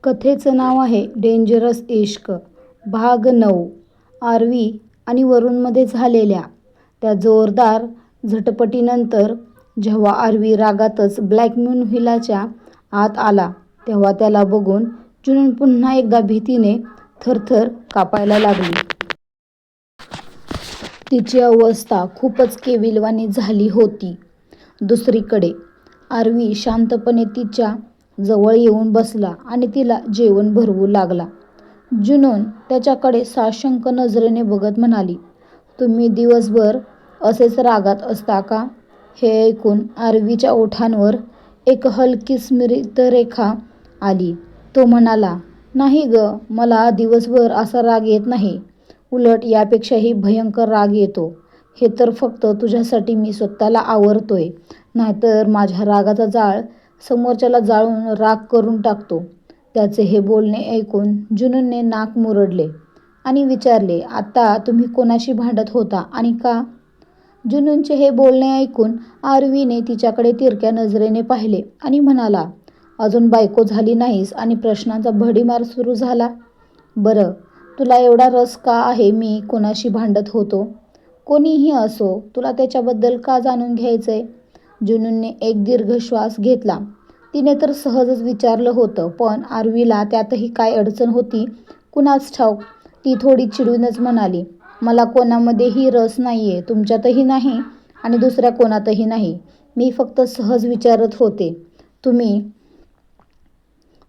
कथेचं नाव आहे डेंजरस इश्क, भाग 9. आरवी आणि वरुणमध्ये झालेल्या त्या जोरदार झटपटीनंतर जेव्हा आरवी रागातच ब्लॅक मून व्हिलाच्या आत आला तेव्हा त्याला बघून जुनून पुन्हा एकदा भीतीने थरथर कापायला लागली. तिची अवस्था खूपच केविलवाणी झाली होती. दुसरीकडे आरवी शांतपणे तिच्या जवळ येऊन बसला आणि तिला जेवण भरवू लागला. जुनून त्याच्याकडे साशंक नजरेने बघत म्हणाली, तुम्ही दिवसभर असेच रागात असता का? हे ऐकून आरवीच्या ओठांवर एक हलकी स्मितरेखा आली. तो म्हणाला, नाही ग, मला दिवसभर असा राग येत नाही. उलट यापेक्षाही भयंकर राग येतो. हे तर फक्त तुझ्यासाठी मी स्वतःला आवरतोय, नाहीतर माझ्या रागाचा जाळ समोरच्याला जाळून राख करून टाकतो. त्याचे हे बोलणे ऐकून जुनूनने नाक मुरडले आणि विचारले, आता तुम्ही कोणाशी भांडत होता आणि का? जुनूनचे हे बोलणे ऐकून आरवीने तिच्याकडे तिरक्या नजरेने पाहिले आणि म्हणाला, अजून बायको झाली नाहीस आणि प्रश्नांचा भडीमार सुरू झाला? बरं, तुला एवढा रस का आहे मी कोणाशी भांडत होतो? कोणीही असो, तुला त्याच्याबद्दल का जाणून घ्यायचंय? जुनूनने एक दीर्घ श्वास घेतला. तिने तर सहजच विचारलं होतं, पण आरवीला त्यातही काय अडचण होती कुणास ठाऊक. ती थोडी चिडूनच म्हणाली, मला कोणामध्येही रस नाहीये, तुमच्यातही नाही आणि दुसऱ्या कोणातही नाही. मी फक्त सहज विचारत होते, तुम्ही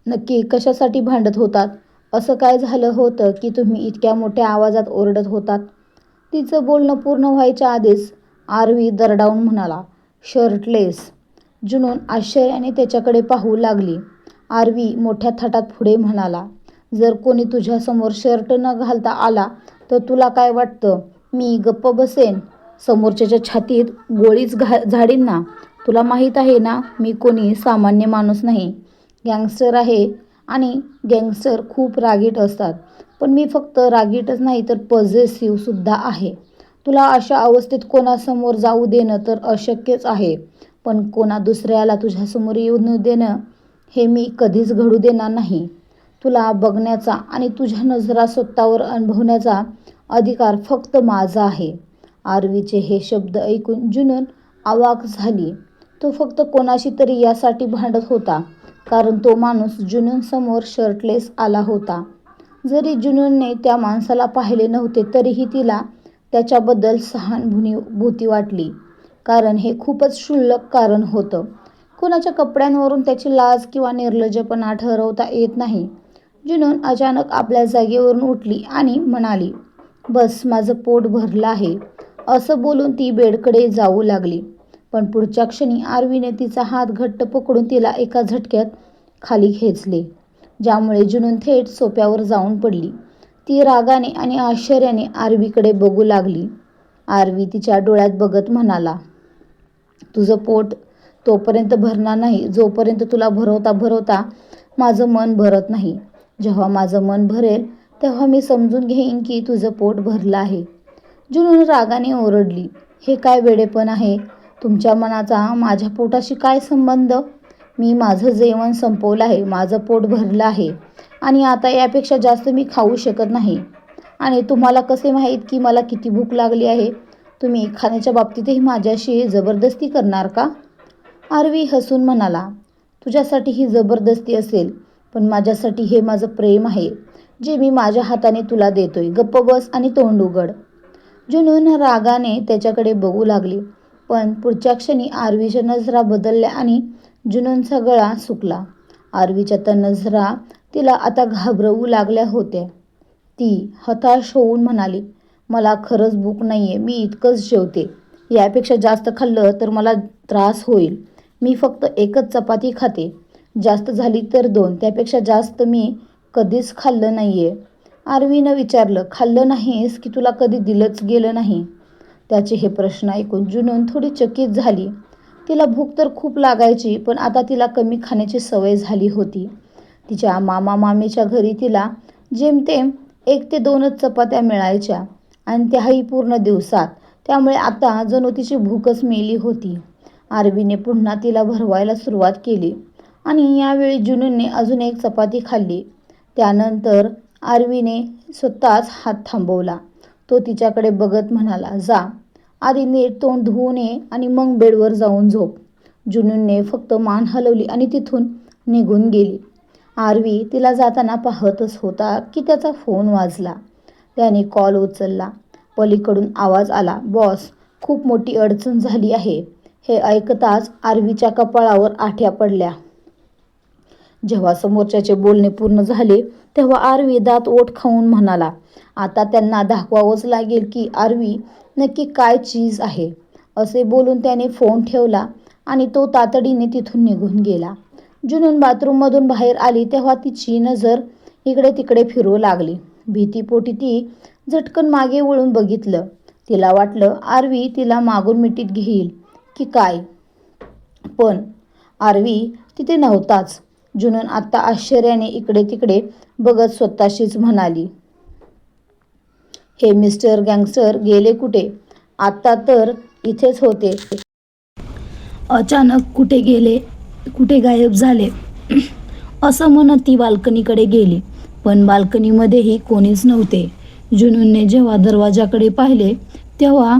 नक्की कशासाठी भांडत होतात? असं काय झालं होतं की तुम्ही इतक्या मोठ्या आवाजात ओरडत होतात? तिचं बोलणं पूर्ण व्हायच्या आधीच आरवी दरडावून म्हणाला, शर्टलेस. जुनून आश्चर्याने त्याच्याकडे पाहू लागली. आरवी मोठ्या थाटात पुढे म्हणाला, जर कोणी तुझ्यासमोर शर्ट न घालता आला तर तुला काय वाटतं मी गप्प बसेन? समोरच्याच्या छातीत गोळीच झाडीन ना. तुला माहीत आहे ना मी कोणी सामान्य माणूस नाही, गँगस्टर आहे आणि गँगस्टर खूप रागीट असतात. पण मी फक्त रागीटच नाही तर पॉझेसिव्ह सुद्धा आहे. तुला अशा अवस्थेत कोणासमोर जाऊ देणं तर अशक्यच आहे, पण कोणा दुसऱ्याला तुझ्यासमोर येऊ न देणं हे मी कधीच घडू देणार नाही. तुला बघण्याचा आणि तुझ्या नजरा स्वतःवर अनुभवण्याचा अधिकार फक्त माझा आहे. आरवीचे हे शब्द ऐकून जुनून अवाक झाली. तो फक्त कोणाशी तरी यासाठी भांडत होता कारण तो माणूस जुनूनसमोर शर्टलेस आला होता. जरी जुनूनने त्या माणसाला पाहिले नव्हते तरीही तिला त्याच्याबद्दल सहानुभूती वाटली, कारण हे खूपच क्षुल्लक कारण होतं. कोणाच्या कपड्यांवरून त्याची लाज किंवा निर्लज्जपणा ठरवता येत नाही. जुनून अचानक आपल्या जागेवरून उठली आणि म्हणाली, बस, माझं पोट भरलं आहे. असं बोलून ती बेडकडे जाऊ लागली. पण पुढच्या क्षणी आरवीने तिचा हात घट्ट पकडून तिला एका झटक्यात खाली खेचले, ज्यामुळे जुनून थेट सोफ्यावर जाऊन पडली. ती रागाने आणि आश्चर्याने आरवीकडे बघू लागली. आरवी तिच्या डोळ्यात बघत म्हणाला, तुझं पोट तोपर्यंत भरणार नाही जोपर्यंत तुला भरवता भरवता माझं मन भरत नाही. जेव्हा माझं मन भरेल तेव्हा मी समजून घेईन की तुझं पोट भरलं आहे. जुनून रागाने ओरडली, हे काय वेडेपण आहे? तुमच्या मनाचा माझ्या पोटाशी काय संबंध? मी माझं जेवण संपवलं आहे, माझं पोट भरलं आहे आणि आता यापेक्षा जास्त मी खाऊ शकत नाही. आणि तुम्हाला कसे माहीत की मला किती भूक लागली आहे? तुम्ही खाण्याच्या बाबतीतही माझ्याशी जबरदस्ती करणार का? आरवी हसून म्हणाला, तुझ्यासाठी ही जबरदस्ती असेल, पण माझ्यासाठी हे माझं प्रेम आहे जे मी माझ्या हाताने तुला देतोय. गप्प बस आणि तोंड उघड. जुनून रागाने त्याच्याकडे बघू लागली, पण पुढच्या क्षणी आरवीच्या नजरा बदलल्या आणि जुनूनचा गळा सुकला. आरवीच्या त्या नजरा तिला आता घाबरवू लागल्या होत्या. ती हताश होऊन म्हणाली, मला खरंच भूक नाहीये, मी इतकंच जेवते. यापेक्षा जास्त खाल्लं तर मला त्रास होईल. मी फक्त एकच चपाती खाते, जास्त झाली तर 2, त्यापेक्षा जास्त मी कधीच खाल्लं नाहीये. आरवीनं विचारलं, खाल्लं नाहीस की तुला कधी दिलंच गेलं नाही? त्याचे हे प्रश्न ऐकून जुनून थोडी चकित झाली. तिला भूक तर खूप लागायची, पण आता तिला कमी खाण्याची सवय झाली होती. तिच्या मामा मामीच्या घरी तिला जेमतेम 1 ते 2च चपात्या मिळायच्या आणि त्याही पूर्ण दिवसात, त्यामुळे आता जणू तिची भूकच मेली होती. आरवीने पुन्हा तिला भरवायला सुरुवात केली आणि यावेळी जुनूनने अजून एक चपाती खाल्ली. त्यानंतर आरवीने स्वतःच हात थांबवला. तो तिच्याकडे बघत म्हणाला, जा आधी नीट तोंड धुवून ये आणि मग बेडवर जाऊन झोप. जुनूनने फक्त मान हलवली आणि तिथून निघून गेली. आरवी तिला जाताना पाहतच होता की त्याचा फोन वाजला. त्याने कॉल उचलला. पलीकडून आवाज आला, बॉस, खूप मोठी अडचण झाली आहे. हे ऐकताच आरवीच्या कपाळावर आठ्या पडल्या. जेव्हा समोरच्याचे बोलणे पूर्ण झाले तेव्हा आरवी दात ओठ खाऊन म्हणाला, आता त्यांना दाखवावंच लागेल की आरवी नक्की काय चीज आहे. असे बोलून त्याने फोन ठेवला आणि तो तातडीने तिथून निघून गेला. जुनून बाथरूममधून बाहेर आली तेव्हा तिची नजर इकडे तिकडे फिरू लागली. भीतीपोटी ती झटकन मागे वळून बघितलं. तिला वाटलं आरवी तिला मागून मिठीत घेईल की काय, पण आरवी तिथे नव्हताच. जुनून आत्ता आश्चर्याने इकडे तिकडे बघत स्वतःशीच म्हणाली, हे मिस्टर गँगस्टर गेले कुठे? आत्ता तर इथेच होते. अचानक कुठे गेले, कुठे गायब झाले? असं म्हणत ती बाल्कनीकडे गेली, पण बाल्कनीमध्येही कोणीच नव्हते. जुनूनने जेव्हा दरवाजाकडे पाहिले तेव्हा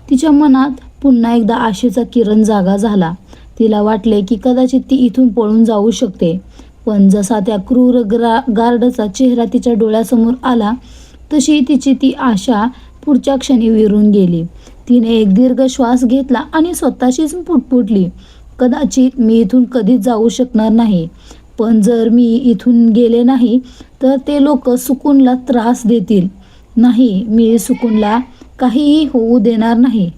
तिच्या मनात पुन्हा एकदा आशेचा किरण जागा झाला. तिला वाटले की कदाचित ती इथून पळून जाऊ शकते, पण जसा त्या क्रूर गार्डचा चेहरा तिच्या डोळ्यासमोर आला तशी तिची ती आशा पुढच्या क्षणी विरून गेली. तिने एक दीर्घ श्वास घेतला आणि स्वतःशीच पुटपुटली, कदाचित मी इथून कधीच जाऊ शकणार नाही, पण जर मी इथून गेले नाही तर ते लोक सुकूनला त्रास देतील. नाही, मी सुकूनला काहीही होऊ देणार नाही.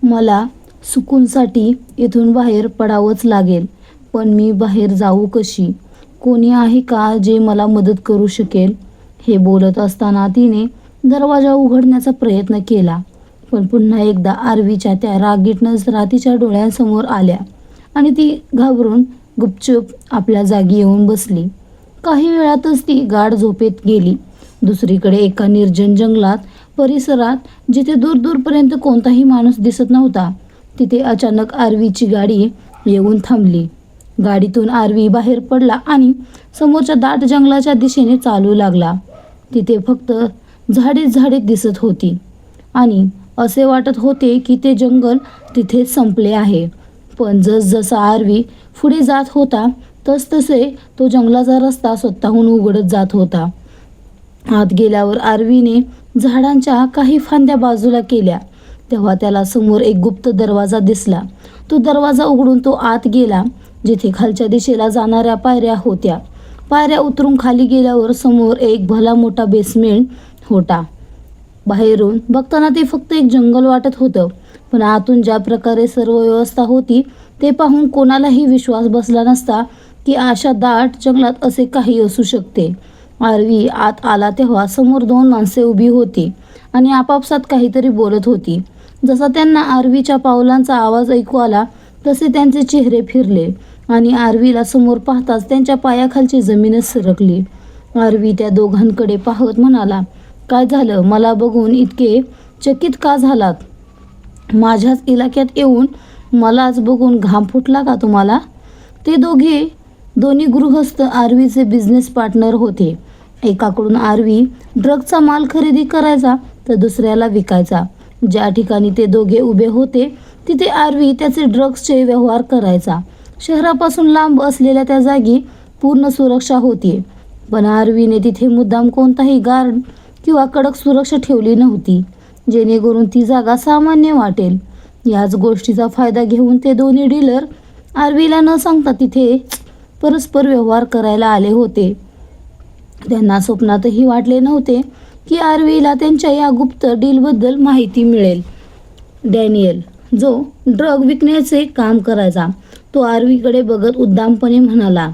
मला सुकूनसाठी इथून बाहेर पडावंच लागेल, पण मी बाहेर जाऊ कशी? कोणी आहे का जे मला मदत करू शकेल? हे बोलत असताना तिने दरवाजा उघडण्याचा प्रयत्न केला, पण पुन्हा एकदा आरवीच्या त्या रागीट नजरा तिच्या डोळ्यांसमोर आल्या आणि ती घाबरून गुपचूप आपल्या जागी येऊन बसली. काही वेळातच ती गाढ झोपेत गेली. दुसरीकडे एका निर्जन जंगलात परिसरात, जिथे दूरपर्यंत कोणताही माणूस दिसत नव्हता, तिथे अचानक आरवीची गाडी येऊन थांबली. गाडीतून आरवी बाहेर पडला आणि समोरच्या दाट जंगलाच्या दिशेने चालू लागला. तिथे फक्त झाडेच दिसत होती आणि असे वाटत होते की ते जंगल तिथेच संपले आहे. पण जसजसा आरवी पुढे जात होता तसतसे तो जंगलाचा रस्ता स्वतःहून उघडत जात होता. आत गेल्यावर आरवीने झाडांच्या काही फांद्या बाजूला केल्या तेव्हा त्याला समोर एक गुप्त दरवाजा दिसला. तो दरवाजा उघडून तो आत गेला, जिथे खालच्या दिशेला जाणाऱ्या पायऱ्या होत्या. पायऱ्या उतरून खाली गेल्यावर समोर एक भला मोठा बेसमेंट होता. बाहेरून बघताना ते फक्त एक जंगल वाटत होतं, पण आतून ज्या प्रकारे सर्व व्यवस्था होती ते पाहून कोणालाही विश्वास बसला नसता की अशा दाट जंगलात असे काही असू शकते. आरवी आत आला तेव्हा समोर 2 माणसे उभी होती आणि आपापसात काहीतरी बोलत होती. जसा त्यांना आरवीच्या पावलांचा आवाज ऐकू आला तसे त्यांचे चेहरे फिरले आणि आरवीला समोर पाहताच त्यांच्या पायाखालची जमीनच सरकली. आरवी त्या दोघांकडे पाहत म्हणाला, काय झालं? मला बघून इतके चकित का झालात? माझ्याच इलाक्यात येऊन मलाच बघून घाम फुटला का तुम्हाला? ते दोन्ही गृहस्थ आरवीचे बिझनेस पार्टनर होते. एकाकडून आरवी ड्रगचा माल खरेदी करायचा तर दुसऱ्याला विकायचा. ज्या ठिकाणी ते दोघे उभे होते तिथे आरवी त्याचे ड्रग्सचे व्यवहार करायचा. शहरापासून लांब असलेल्या त्या जागी पूर्ण सुरक्षा होती, पण आरवीने तिथे मुद्दाम कोणताही गार्ड किंवा कडक सुरक्षा ठेवली नव्हती, जेणेकरून ती जागा सामान्य वाटेल. याच गोष्टीचा फायदा घेऊन ते दोन्ही डीलर आरवीला न सांगता तिथे परस्पर व्यवहार करायला आले होते. त्यांना स्वप्नातही वाटले नव्हते की आरवीला त्यांच्या या गुप्त डीलबद्दल माहिती मिळेल. डॅनियल, जो ड्रग विकण्याचे काम करायचा, तो आरवीकडे बघत उद्दामपणे म्हणाला,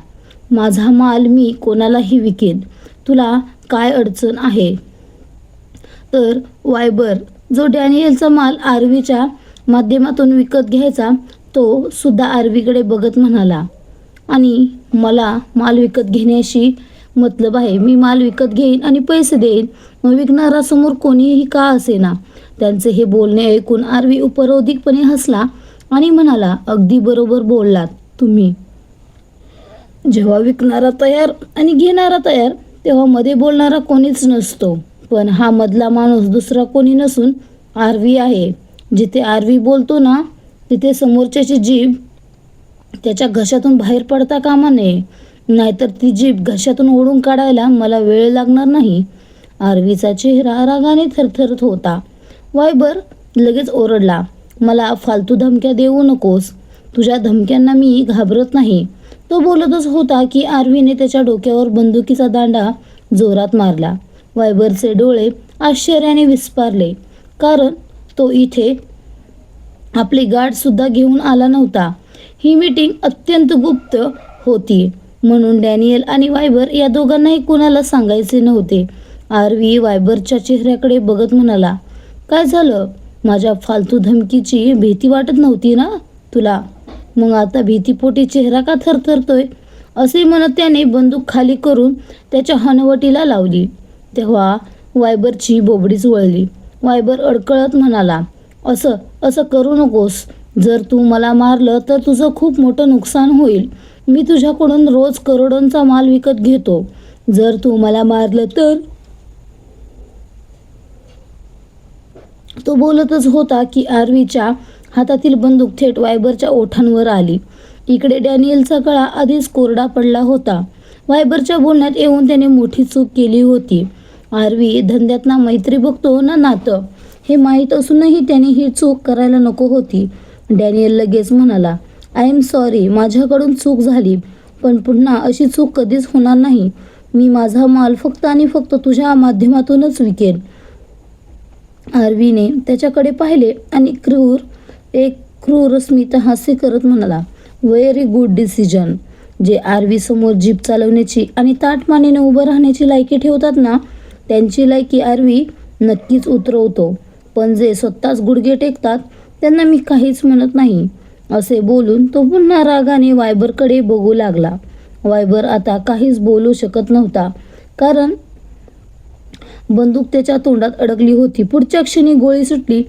माझा माल मी कोणालाही विकेन. तुला काय अडचण आहे? तर वायबर, जो डॅनियलचा माल आरवीच्या माध्यमातून विकत घ्यायचा, तो सुद्धा आरवीकडे बघत म्हणाला, आणि मला माल विकत घेण्याशी मतलब आहे. मी माल विकत घेईन आणि पैसे देईन, मग विकणारा समोर कोणीही का असेना त्यांचे हे बोलणे ऐकून आरवी उपरोधिकपणे हसला आणि म्हणाला, अगदी बरोबर बोललात तुम्ही. जेव्हा विकणारा तयार आणि घेणारा तयार तेव्हा मध्ये बोलणारा कोणीच नसतो. पण हा मधला माणूस दुसरा कोणी नसून आरवी आहे. जिथे आरवी बोलतो ना तिथे समोरच्याची जीभ त्याच्या घशातून बाहेर पडता कामा नये, नाहीतर ती जीभ घशातून ओढून काढायला मला वेळ लागणार नाही. आरवीचा चेहरा रागाने थरथरत होता. वायबर लगेच ओरडला, मला फालतू धमक्या देऊ नकोस. तुझ्या धमक्यांना मी घाबरत नाही. तो बोलतच होता की आरवीने त्याच्या डोक्यावर बंदुकीचा दांडा जोरात मारला. वायबरचे डोळे आश्चर्याने विस्फारले, कारण तो इथे आपली गाठ सुद्धा घेऊन आला नव्हता. ही मीटिंग अत्यंत गुप्त होती, म्हणून डॅनियल आणि वायबर या दोघांनाही कुणाला सांगायचे नव्हते. आरवी वायबरच्या चेहऱ्याकडे बघत म्हणाला, काय झालं? माझ्या फालतू धमकीची भीती वाटत नव्हती ना तुला? मग आता भीतीपोटी चेहरा का थरथरतोय? असे म्हणत त्याने बंदूक खाली करून त्याच्या हनवटीला लावली. तेव्हा वायबरची बोबडीच वळली. वायबर अडकळत म्हणाला, असं करू नकोस. जर तू मला मारलं तर तुझं खूप मोठं नुकसान होईल. मी तुझ्याकडून रोज करोडोंचा माल विकत घेतो. जर तू मला मारलं तर. तो बोलतच होता की आरवीच्या हातातील बंदूक थेट वायबरच्या ओठांवर आली. इकडे डॅनियलचा गळा आधीच कोरडा पडला होता. वायबरच्या बोलण्यात येऊन त्याने मोठी चूक केली होती. आरवी धंद्यात ना मैत्री बघतो ना नातं, हे माहीत असूनही त्याने ही चूक करायला नको होती. डॅनियल लगेच म्हणाला, आय एम सॉरी, माझ्याकडून चूक झाली, पण पुन्हा अशी चूक कधीच होणार नाही. मी माझा माल फक्त आणि फक्त तुझ्या माध्यमातूनच विकेन. आरवीने त्याच्याकडे पाहिले आणि क्रूर स्मित हास्य करत म्हणाला, व्हेरी गुड डिसिजन. जे आरवी समोर जीप चालवण्याची आणि ताठमानेने उभं राहण्याची लायकी ठेवतात ना, त्यांची लायकी आरवी नक्कीच उतरवतो. पण जे स्वतःच गुडघे टेकतात त्यांना मी काहीच म्हणत नाही. असे बोलून तो पुन्हा रागाने वायबरकडे बघू लागला. वायबर आता काहीच बोलू शकत नव्हता, कारण बंदूक त्याच्या तोंडात अडकली होती. पुढच्या क्षणी गोळी सुटली.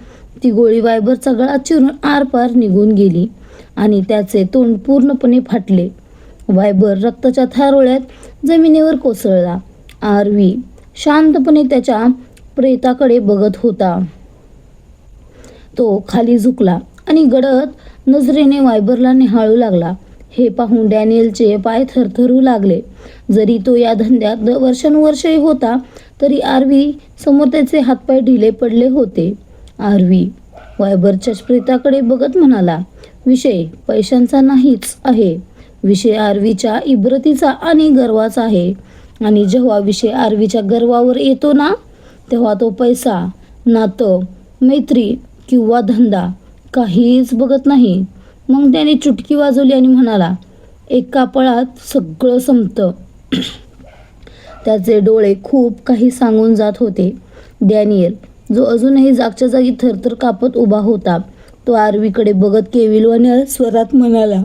ती गोळी वायबरचा गळा चिरून आरपार निघून गेली आणि त्याचे तोंड पूर्णपणे फाटले. वायबर रक्ताच्या थारोळ्यात जमिनीवर कोसळला. आरवी शांतपणे त्याच्या प्रेताकडे बघत होता. तो खाली झुकला आणि गडद नजरेने वायबरला निहाळू लागला. हे पाहून डॅनियलचे पाय थरथरू लागले. जरी तो या धंद्यात वर्षानुवर्षे होता तरी आरवी समोर त्याचे हातपाय ढिले पडले होते. आरवी वायबरच्या प्रेताकडे बघत म्हणाला, विषय पैशांचा नाहीच आहे. विषय आरवीच्या इब्रतीचा आणि गर्वाचा आहे. आणि जेव्हा विषय आरवीच्या गर्वावर येतो ना, तेव्हा तो पैसा, नातं, मैत्री किंवा धंदा काहीच बघत नाही. मग त्याने चुटकी वाजवली आणि म्हणाला, एका पळात सगळं संपतं. त्याचे डोळे खूप काही सांगून जात होते. डॅनियल, जो अजूनही जागच्या जागी थरथर कापत उभा होता, तो आरवीकडे बघत केविलवाण्या स्वरात म्हणाला,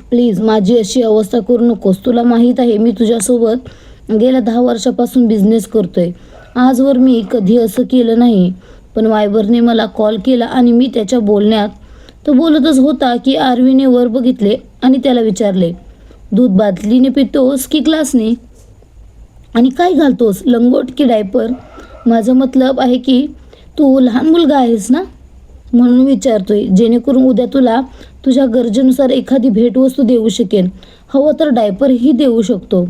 प्लीज माझी अशी अवस्था करू नकोस. तुला माहीत आहे मी तुझ्यासोबत गेल्या 10 वर्षापासून बिझनेस करतोय. आजवर मी कधी असं केलं नाही. पण वायबरने मला कॉल केला आणि मी त्याच्या बोलण्यात. तो बोलतच होता की आरवीने वर बघितले आणि त्याला विचारले, दूध बादलीने पितोस की ग्लासने? आणि काय घालतोस, लंगोट की डायपर? माझं मतलब आहे की तू लहान मुलगा आहेस ना, म्हणून विचारतोय, जेणेकरून उद्या तुला तुझ्या गरजेनुसार एखादी भेटवस्तू देऊ शकेन. हवं तर डायपरही देऊ शकतो.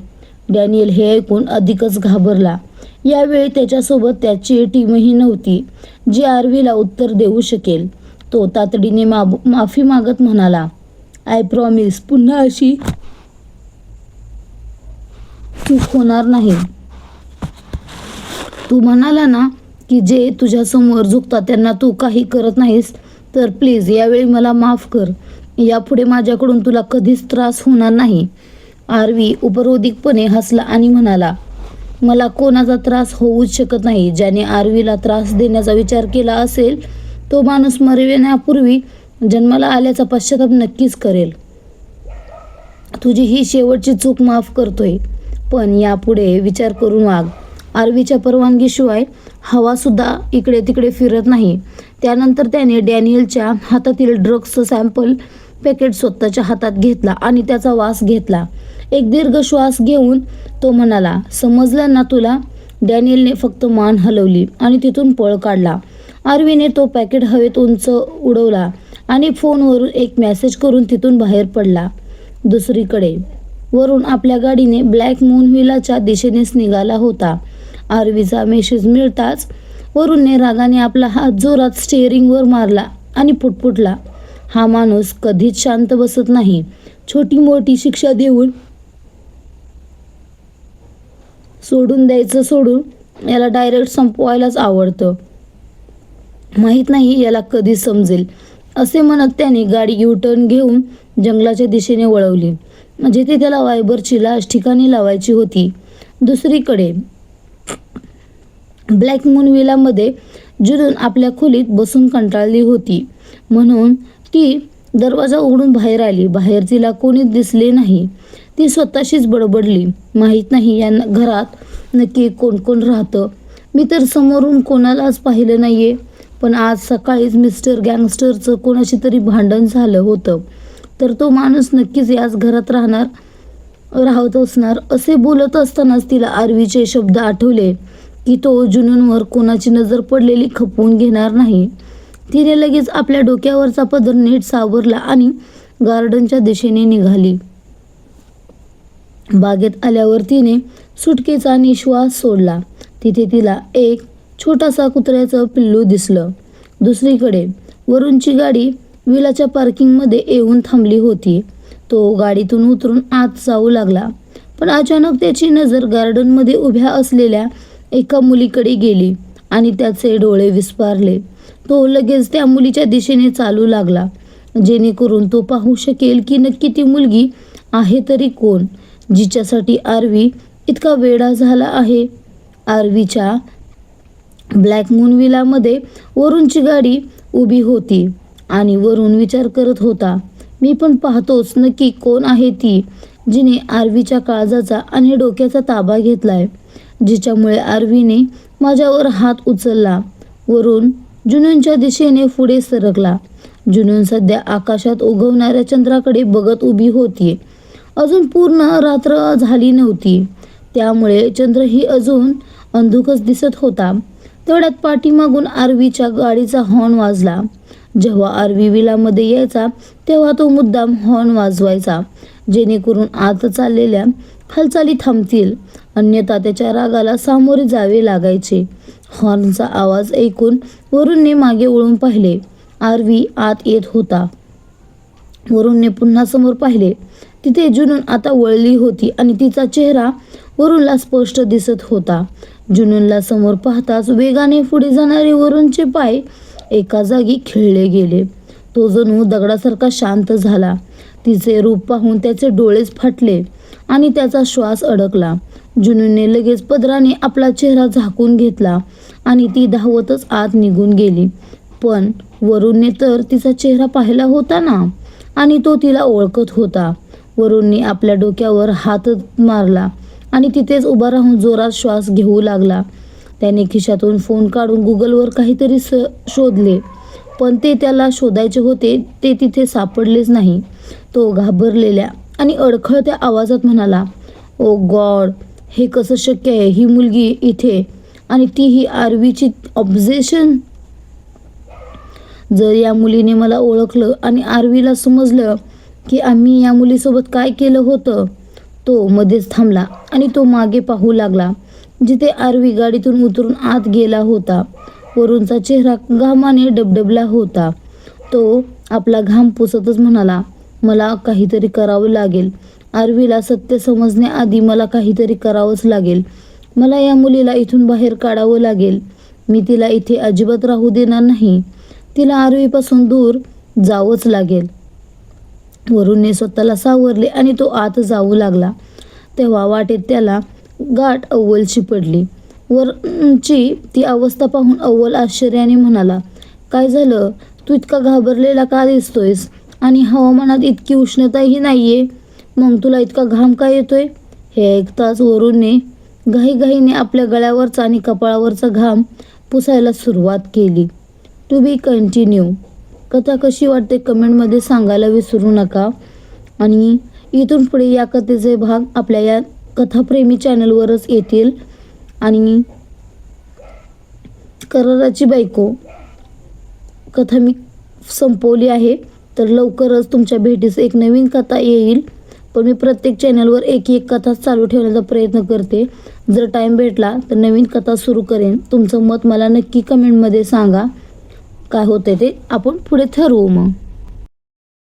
डॅनियल हे ऐकून अधिकच घाबरला. यावेळी त्याच्यासोबत त्याची टीमही नव्हती जी आरवीला उत्तर देऊ शकेल. तो तातडीने माफी मागत म्हणाला, आय प्रॉमिस, पुन्हा अशी चूक होणार नाही. तू म्हणाला ना की जे तुझ्यासमोर झुकतात त्यांना तू काही करत नाहीस, तर प्लीज यावेळी मला माफ कर. यापुढे माझ्याकडून तुला कधीच त्रास होणार नाही. आरवी उपरोधिकपणे हसला आणि म्हणाला, मला कोणाचा त्रास होऊच शकत नाही. ज्याने आरवीला त्रास देण्याचा विचार केला असेल तो माणूस मरविण्यापूर्वी जन्माला आल्याचा पश्चाताप नक्कीच करेल. तुझी ही शेवटची चूक माफ करतोय, पण यापुढे विचार करून वाग. आरवीच्या परवानगीशिवाय हवासुद्धा इकडे तिकडे फिरत नाही. त्यानंतर त्याने डॅनियलच्या हातातील ड्रग्सचं सॅम्पल पॅकेट स्वतःच्या हातात घेतला आणि त्याचा वास घेतला. एक दीर्घ श्वास घेऊन तो म्हणाला, समजलं ना तुला? डॅनियलने फक्त मान हलवली आणि तिथून पळ काढला. आरवीने तो पॅकेट हवेत उंच उडवला आणि फोनवरून एक मेसेज करून तिथून बाहेर पडला. दुसरीकडे वरून आपल्या गाडीने ब्लॅक मून व्हिलाच्या दिशेनेच निघाला होता. आरवीचा मेसेज मिळताच वरूनने रागाने आपला हात जोरात स्टिअरिंगवर मारला आणि पुटपुटला, हा माणूस कधीच शांत बसत नाही. छोटी मोठी शिक्षा देऊन सोडून द्यायचं सोडून याला डायरेक्ट संपवायलाच आवडतं. माहीत नाही याला कधी समजेल. असे म्हणत त्याने गाडी युटर्न घेऊन जंगलाच्या दिशेने वळवली. जिथे त्याला वायबरची लाश ठिकाणी लावायची होती. दुसरीकडे ब्लॅक मून विलामध्ये जुनून आपल्या खोलीत बसून कंटाळली होती, म्हणून ती दरवाजा उघडून बाहेर आली. बाहेर तिला कोणीच दिसले नाही. ती स्वतःशीच बडबडली, माहीत नाही या घरात नक्की कोण कोण राहतं. मी तर समोरून कोणालाच पाहिलं नाहीये, पण आज सकाळीच मिस्टर गँगस्टरचं कोणाशी तरी भांडण झालं होतं, तर तो माणूस नक्कीच याच घरात राहत असणार. असे बोलत असतानाच तिला आरवीचे शब्द आठवले की तो जुनूनवर कोणाची नजर पडलेली खपवून घेणार नाही. तिने लगेच आपल्या डोक्यावरचा पदर नीट सावरला आणि गार्डनच्या दिशेने निघाली. बागेत आल्यावर तिने सुटकेचा निश्वास सोडला. तिथे तिला एक छोटासा कुत्र्याचं पिल्लू दिसलं. दुसरीकडे वरूनची गाडी विलाच्या पार्किंगमध्ये येऊन थांबली होती. तो गाडीतून उतरून आत जाऊ लागला, पण अचानक त्याची नजर गार्डनमध्ये उभ्या असलेल्या एका मुलीकडे गेली आणि त्याचे डोळे विस्फारले. तो लगेच त्या मुलीच्या दिशेने चालू लागला, जेणेकरून तो पाहू शकेल की नक्की ती मुलगी आहे तरी कोण, जिच्यासाठी आरवी इतका वेडा झाला आहे. आरवीच्या ब्लॅक मून विलामध्ये वरूनची गाडी उभी होती आणि वरून विचार करत होता, मी पण पाहतोच नक्की कोण आहे ती, जिने आरवीच्या काळजाचा आणि डोक्याचा ताबा घेतलाय, जिच्यामुळे आरवीने माझ्यावर हात उचलला. वरून जुनूनच्या दिशेने पुढे सरकला. जुनून सध्या आकाशात उगवणाऱ्या चंद्राकडे बघत उभी होती. अजून पूर्ण रात्र झाली नव्हती, त्यामुळे चंद्रही अजून अंधुकच दिसत होता. तेवढ्यात पाठीमागून आरवीच्या गाडीचा हॉर्न वाजला. जेव्हा आरवी विलामध्ये यायचा तेव्हा तो मुद्दाम हॉर्न वाजवायचा, जेणेकरून आत चाललेल्या हालचाली थांबतील, अन्यथा त्याच्या रागाला सामोरे जावे लागायचे. हॉर्नचा आवाज ऐकून वरूनने मागे वळून पाहिले. आरवी आत येत होता. वरूनने पुन्हा समोर पाहिले. तिथे जुनून आता वळली होती आणि तिचा चेहरा वरूनला स्पष्ट दिसत होता. जुनूनला समोर पाहताच वेगाने पुढे जाणारे वरूनचे पाय एका जागी खिळले गेले. तो जणू दगडासारखा शांत झाला. तिचे रूप पाहून त्याचे डोळेच फाटले आणि त्याचा श्वास अडकला. जुनूनने लगेच पदराने आपला चेहरा झाकून घेतला आणि ती धावतच आत निघून गेली. पण वरूनने तर तिचा चेहरा पाहिला होता ना, आणि तो तिला ओळखत होता. वरूनने आपल्या डोक्यावर हात मारला आणि तिथेच उभा राहून जोरात श्वास घेऊ लागला. त्याने खिशातून फोन काढून गुगलवर काहीतरी शोधले, पण ते त्याला शोधायचे होते ते तिथे सापडलेच नाही. तो घाबरलेल्या आणि अडखळत्या आवाजात म्हणाला, ओ गॉड, हे कसं शक्य आहे? ही मुलगी इथे आणि तीही आरवीची ऑब्झेशन. जर या मुलीने मला ओळखलं आणि आरवीला समजलं की आम्ही या मुलीसोबत काय केलं होतं. तो मध्येच थांबला आणि तो मागे पाहू लागला, जिथे आरवी गाडीतून उतरून आत गेला होता. वरूनचा चेहरा घामाने डबडबला होता. तो आपला घाम पुसतच म्हणाला, मला काहीतरी करावं लागेल. आरवीला सत्य समजण्याआधी मला काहीतरी करावंच लागेल. मला या मुलीला इथून बाहेर काढावं लागेल. मी तिला इथे अजिबात राहू देणार नाही. तिला आरवीपासून दूर जावंच लागेल. वरूनने स्वतःला सावरले आणि तो आत जाऊ लागला. तेव्हा वाटेत त्याला गाठ अव्वलची पडली. वरूनची ती अवस्था पाहून अव्वल आश्चर्याने म्हणाला, काय झालं? तू इतका घाबरलेला का दिसतोयस? आणि हवामानात इतकी उष्णताही नाहीये, मग तुला इतका घाम का येतोय? हे ऐकताच वरूनने घाईघाईने आपल्या गळ्यावरचा आणि कपाळावरचा घाम पुसायला सुरुवात केली. To be continue. कथा कशी वाटते कमेंटमध्ये सांगायला विसरू नका. आणि इथून पुढे या कथेचे भाग आपल्या या कथाप्रेमी चॅनलवरच येतील. आणि कराराची बायको कथा मी संपवली आहे, तर लवकरच तुमच्या भेटीस एक नवीन कथा येईल. पण मी प्रत्येक चॅनलवर एक कथा चालू ठेवण्याचा प्रयत्न करते. जर टाईम भेटला तर नवीन कथा सुरू करेन. तुमचं मत मला नक्की कमेंटमध्ये सांगा. काय होतं ते आपण पुढे ठरवू मग.